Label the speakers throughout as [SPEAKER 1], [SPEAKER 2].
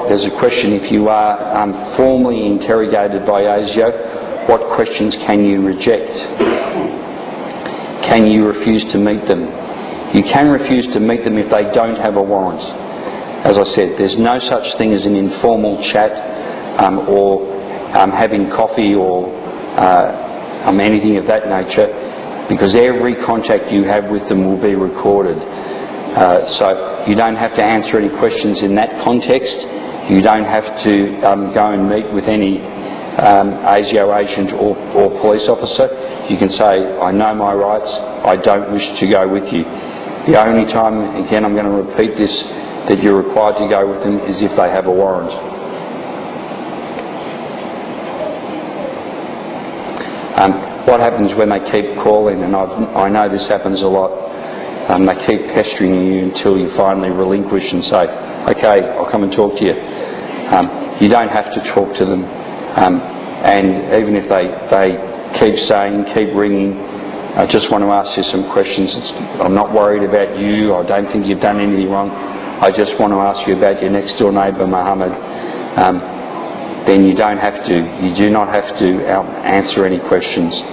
[SPEAKER 1] There's a question: if you are formally interrogated by ASIO, what questions can you reject? Can you refuse to meet them? You can refuse to meet them if they don't have a warrant. As I said, there's no such thing as an informal chat or having coffee or anything of that nature, because every contact you have with them will be recorded. So you don't have to answer any questions in that context. You don't have to go and meet with any ASIO agent or police officer. You can say, I know my rights, I don't wish to go with you. The only time, again I'm going to repeat this, that you're required to go with them is if they have a warrant. What happens when they keep calling, and I know this happens a lot, they keep pestering you until you finally relinquish and say, okay, I'll come and talk to you. You don't have to talk to them, and even if they keep saying, keep ringing, I just want to ask you some questions. I'm not worried about you, I don't think you've done anything wrong, I just want to ask you about your next door neighbour Mohammed. Then you don't have to, you do not have to answer any questions.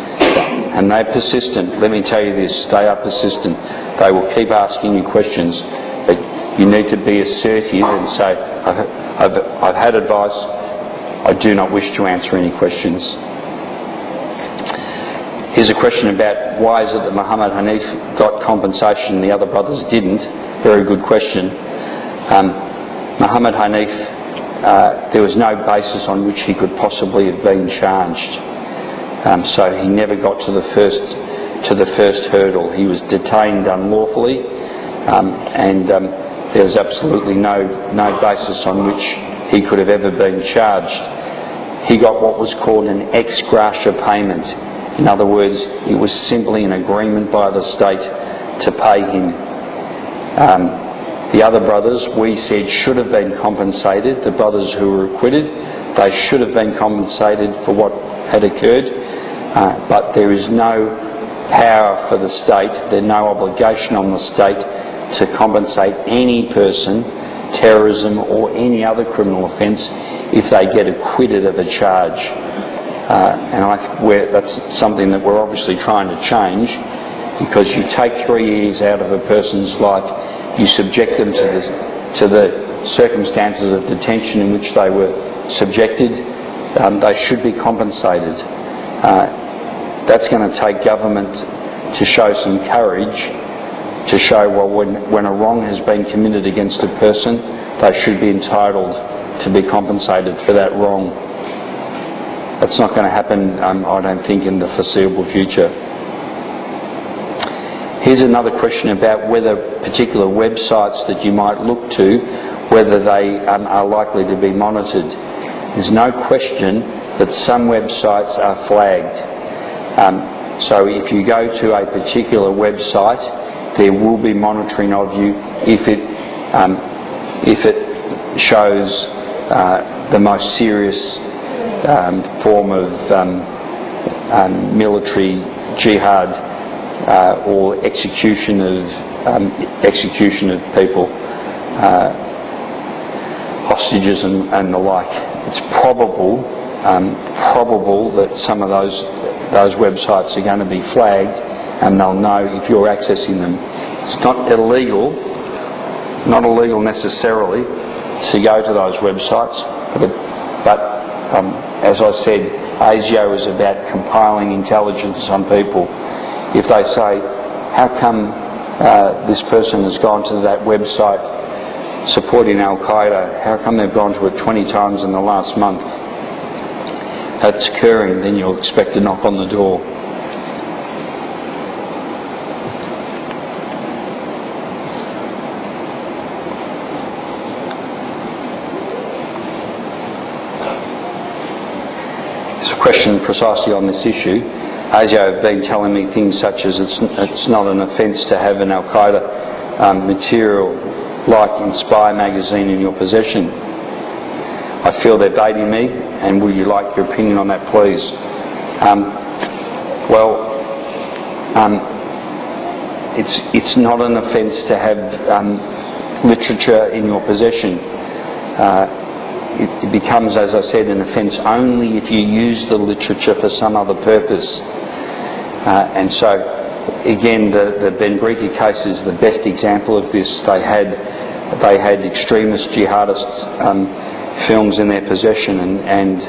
[SPEAKER 1] And they're persistent. Let me tell you this, they are persistent. They will keep asking you questions, but you need to be assertive and say, I've had advice, I do not wish to answer any questions. Here's a question about why is it that Mohammed Hanif got compensation and the other brothers didn't. Very good question. Mohammed Hanif, there was no basis on which he could possibly have been charged. So he never got to the first hurdle. He was detained unlawfully, and there was absolutely no basis on which he could have ever been charged. He got what was called an ex gratia payment. In other words, it was simply an agreement by the state to pay him. The other brothers, we said, should have been compensated. The brothers who were acquitted, they should have been compensated for what had occurred. But there is no power for the state, there's no obligation on the state to compensate any person, terrorism or any other criminal offence, if they get acquitted of a charge. And I think that's something that we're obviously trying to change, because you take 3 years out of a person's life, you subject them to the circumstances of detention in which they were subjected, they should be compensated. That's going to take government to show some courage, to show, well, when a wrong has been committed against a person, they should be entitled to be compensated for that wrong. That's not going to happen, I don't think, in the foreseeable future. Here's another question about whether particular websites that you might look to, whether they are likely to be monitored. There's no question that some websites are flagged. So if you go to a particular website, there will be monitoring of you if it shows the most serious form of military jihad or execution of people, hostages and the like. It's probable that some of those websites are going to be flagged, and they'll know if you're accessing them. It's not illegal necessarily to go to those websites, but as I said, ASIO is about compiling intelligence on people. If they say, how come this person has gone to that website supporting Al-Qaeda, how come they've gone to it 20 times in the last month? That's occurring, then you'll expect a knock on the door. There's a question precisely on this issue. ASIO have been telling me things such as it's not an offence to have an Al-Qaeda material like Inspire magazine in your possession. I feel they're baiting me, and would you like your opinion on that, please? It's not an offence to have literature in your possession, it becomes, as I said, an offence only if you use the literature for some other purpose. And so, again, the Benbrika case is the best example of this. They had extremist jihadist films in their possession, and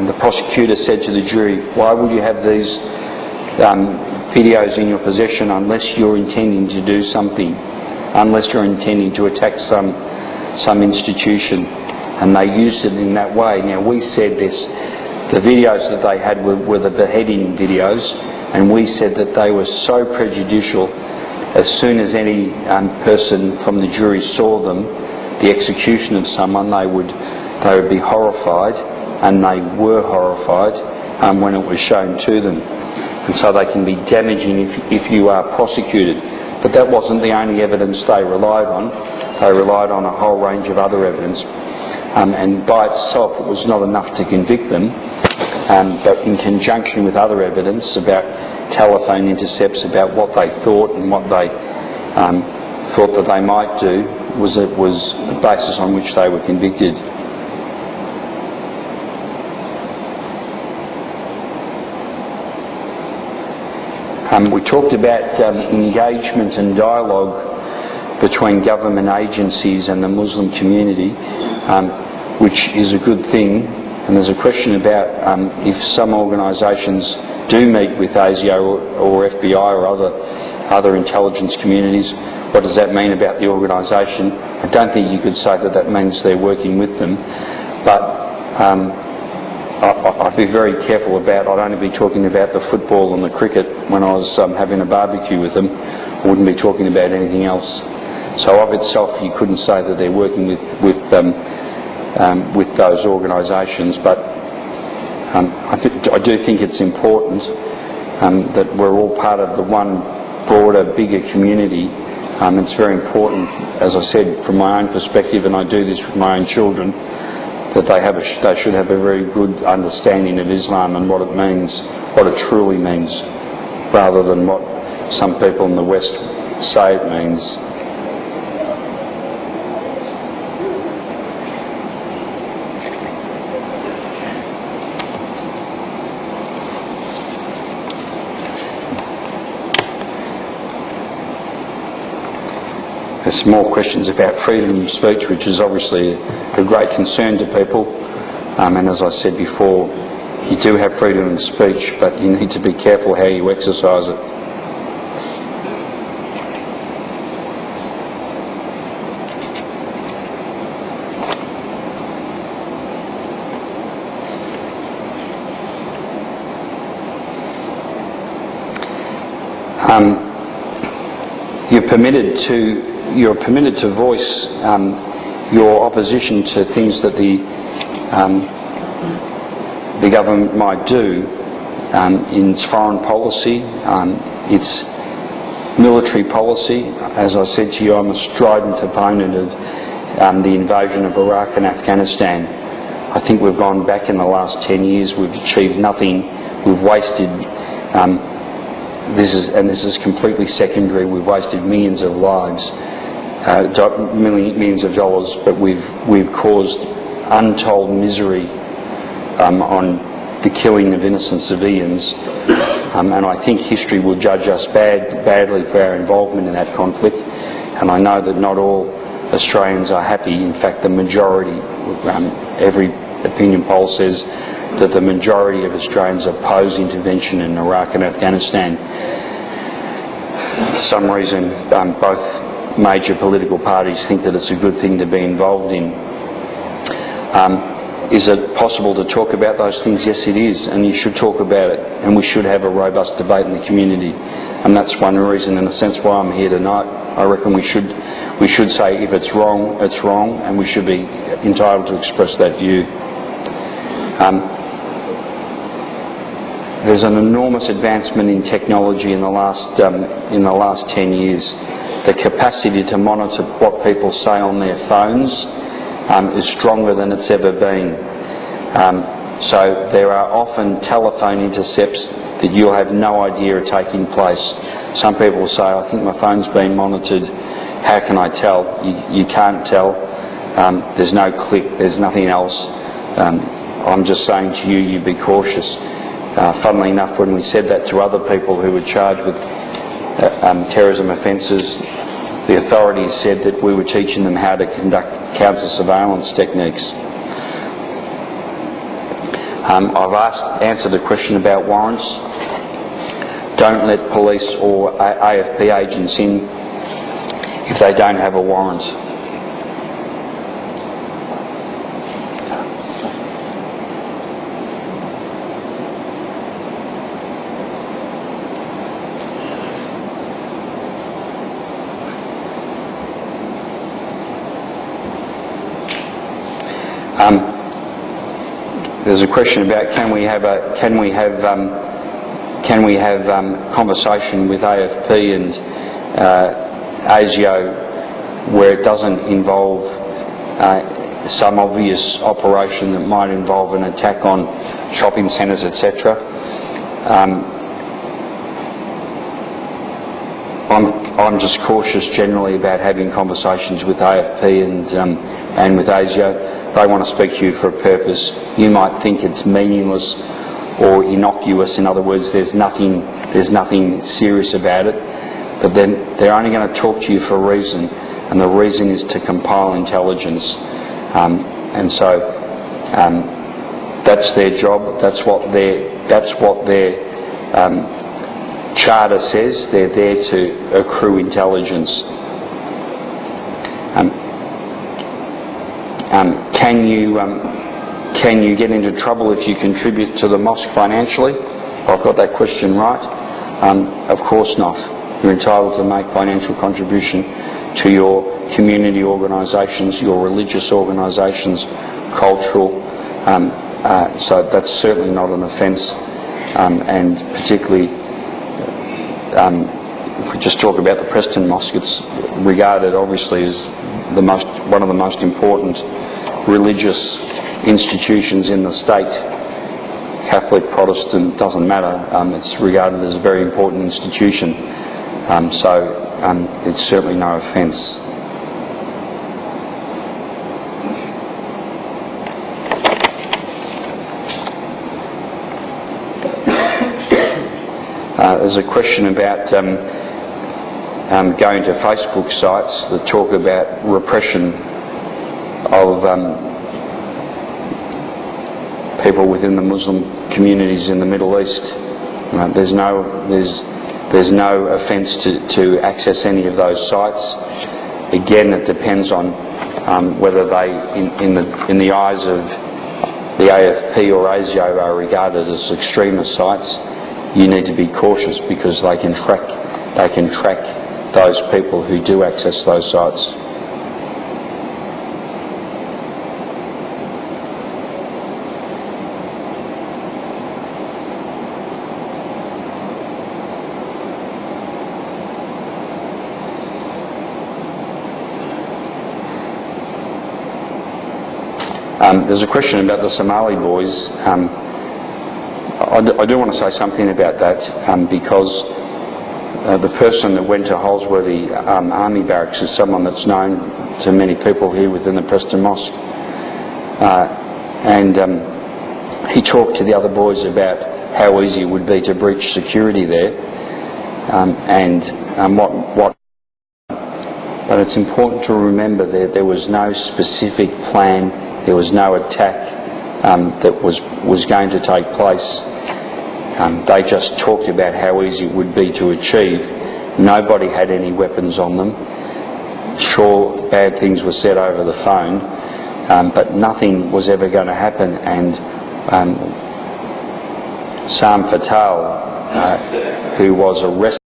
[SPEAKER 1] the prosecutor said to the jury, "Why would you have these videos in your possession unless you're intending to do something, unless you're intending to attack some institution?" And they used it in that way. Now, we said this, the videos that they had were the beheading videos, and we said that they were so prejudicial. As soon as any person from the jury saw them, the execution of someone, they would be horrified, and they were horrified when it was shown to them. And so they can be damaging if you are prosecuted. But that wasn't the only evidence they relied on. They relied on a whole range of other evidence. And by itself it was not enough to convict them, but in conjunction with other evidence about telephone intercepts, about what they thought and what they thought that they might do, was the basis on which they were convicted. We talked about engagement and dialogue between government agencies and the Muslim community, which is a good thing. And there's a question about if some organisations do meet with ASIO or FBI or other intelligence communities, what does that mean about the organisation? I don't think you could say that means they're working with them, but I'd be very careful about, I'd only be talking about the football and the cricket when I was having a barbecue with them. I wouldn't be talking about anything else. So of itself you couldn't say that they're working with those organisations, but I do think it's important that we're all part of the one broader, bigger community. It's very important, as I said, from my own perspective, and I do this with my own children, that they should have a very good understanding of Islam and what it means, what it truly means, rather than what some people in the West say it means. There's some more questions about freedom of speech, which is obviously a great concern to people. And as I said before, you do have freedom of speech, but you need to be careful how you exercise it. You're permitted to voice your opposition to things that the government might do in its foreign policy, its military policy. As I said to you, I'm a strident opponent of the invasion of Iraq and Afghanistan. I think we've gone back in the last 10 years, we've achieved nothing, we've wasted this is completely secondary. We've wasted millions of lives, millions of dollars, but we've caused untold misery on the killing of innocent civilians. And I think history will judge us badly for our involvement in that conflict. And I know that not all Australians are happy. In fact, the majority, every opinion poll says that the majority of Australians oppose intervention in Iraq and Afghanistan. For some reason, both major political parties think that it's a good thing to be involved in. Is it possible to talk about those things? Yes, it is, and you should talk about it, and we should have a robust debate in the community. And that's one reason, in a sense, why I'm here tonight. I reckon we should say if it's wrong, it's wrong, and we should be entitled to express that view. There's an enormous advancement in technology in the last 10 years. The capacity to monitor what people say on their phones is stronger than it's ever been. So there are often telephone intercepts that you'll have no idea are taking place. Some people say, I think my phone's been monitored. how can I tell? You can't tell. There's no click, there's nothing else. I'm just saying to you, you be cautious. Funnily enough, when we said that to other people who were charged with terrorism offences, the authorities said that we were teaching them how to conduct counter-surveillance techniques. I've answered a question about warrants. Don't let police or AFP agents in if they don't have a warrant. There's a question about can we have conversation with AFP and ASIO where it doesn't involve some obvious operation that might involve an attack on shopping centres, etc. I'm just cautious generally about having conversations with AFP and with ASIO. They want to speak to you for a purpose. You might think it's meaningless or innocuous. In other words, there's nothing serious about it. But then they're only going to talk to you for a reason, and the reason is to compile intelligence. And so that's their job. That's what their charter says. They're there to accrue intelligence. Can you get into trouble if you contribute to the mosque financially? I've got that question right. Of course not. You're entitled to make financial contribution to your community organisations, your religious organisations, cultural. So that's certainly not an offence. And particularly, if we just talk about the Preston Mosque, it's regarded obviously as one of the most important religious institutions in the state. Catholic, Protestant, doesn't matter. It's regarded as a very important institution. So it's certainly no offence. There's a question about going to Facebook sites that talk about repression of people within the Muslim communities in the Middle East. There's no offence to access any of those sites. Again, it depends on whether they, in the eyes of the AFP or ASIO, are regarded as extremist sites. You need to be cautious because they can track those people who do access those sites. There's a question about the Somali boys. I do want to say something about that because the person that went to Holsworthy Army Barracks is someone that's known to many people here within the Preston Mosque. And he talked to the other boys about how easy it would be to breach security there but it's important to remember there was no specific plan, there was no attack that was going to take place. They just talked about how easy it would be to achieve. Nobody had any weapons on them. Sure, bad things were said over the phone, but nothing was ever going to happen. And Sam Fatale, who was arrested